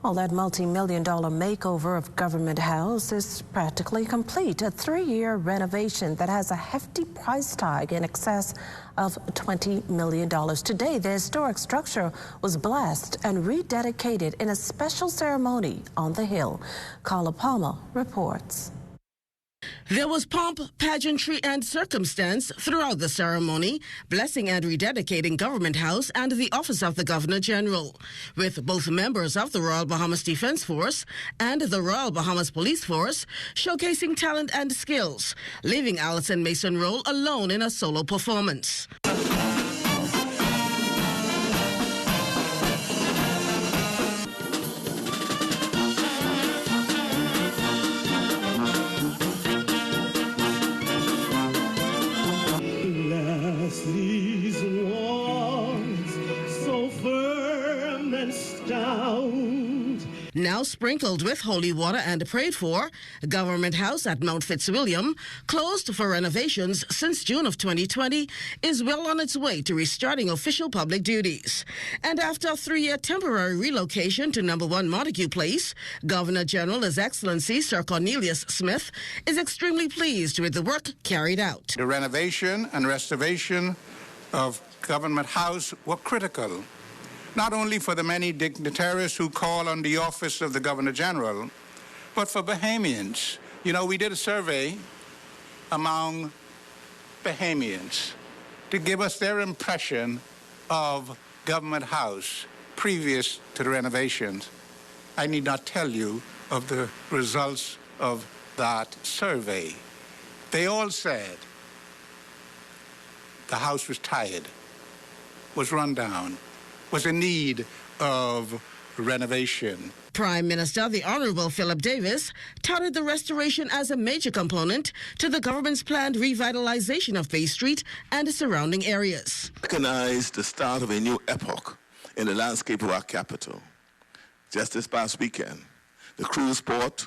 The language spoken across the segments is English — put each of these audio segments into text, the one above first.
Well, that multi-million-dollar makeover of Government House is practically complete. A 3-year renovation that has a hefty price tag in excess of $20 million. Today, the historic structure was blessed and rededicated in a special ceremony on the Hill. Carla Palmer reports. There was pomp, pageantry, and circumstance throughout the ceremony, blessing and rededicating Government House and the Office of the Governor General, with both members of the Royal Bahamas Defense Force and the Royal Bahamas Police Force showcasing talent and skills, leaving Alison Mason Rolle alone in a solo performance. These walls so firm and stout. Now sprinkled with holy water and prayed for, Government House at Mount Fitzwilliam, closed for renovations since June of 2020, is well on its way to restarting official public duties. And after a 3-year temporary relocation to number 1 Montague Place, Governor General His Excellency Sir Cornelius Smith is extremely pleased with the work carried out. The renovation and restoration of Government House were critical, not only for the many dignitaries who call on the office of the Governor General, but for Bahamians. You know, we did a survey among Bahamians to give us their impression of Government House previous to the renovations. I need not tell you of the results of that survey. They all said the house was tired, was run down, was in need of renovation. Prime Minister, the Honourable Philip Davis, touted the restoration as a major component to the government's planned revitalization of Bay Street and the surrounding areas. Recognize the start of a new epoch in the landscape of our capital. Just this past weekend, the cruise port,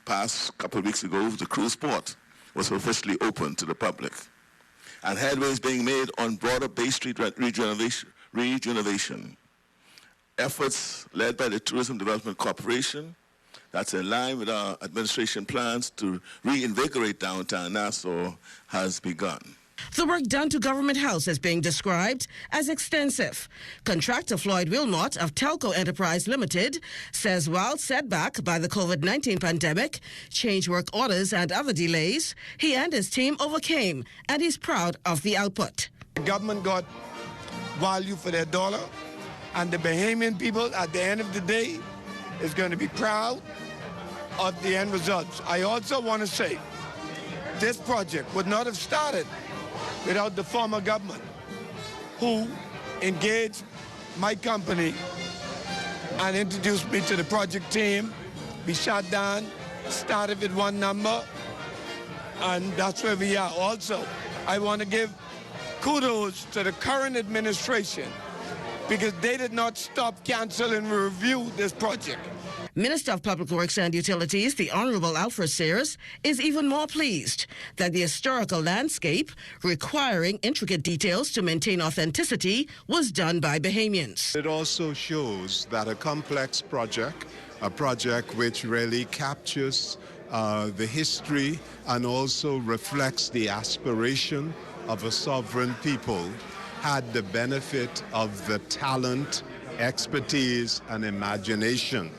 past couple of weeks ago, the cruise port was officially open to the public. And headway is being made on broader Bay Street rejuvenation. Efforts led by the Tourism Development Corporation, that's in line with our administration plans to reinvigorate downtown Nassau, has begun. The work done to Government House is being described as extensive. Contractor Floyd Wilmot of Telco Enterprise Limited says while set back by the COVID-19 pandemic, change work orders and other delays, he and his team overcame, and he's proud of the output. The government got value for their dollar, and the Bahamian people at the end of the day is going to be proud of the end results. I also want to say this project would not have started without the former government who engaged my company and introduced me to the project team. We sat down, started with one number, and that's where we are. Also, I want to give kudos to the current administration because they did not stop, cancel, and review this project. Minister of Public Works and Utilities, the Honourable Alfred Sayers, is even more pleased that the historical landscape, requiring intricate details to maintain authenticity, was done by Bahamians. It also shows that a complex project, a project which really captures the history and also reflects the aspiration of a sovereign people, had the benefit of the talent, expertise, and imagination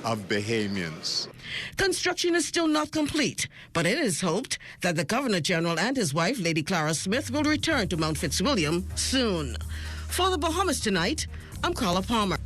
of Bahamians. Construction is still not complete, but it is hoped that the Governor General and his wife, Lady Clara Smith, will return to Mount Fitzwilliam soon. For the Bahamas Tonight, I'm Carla Palmer.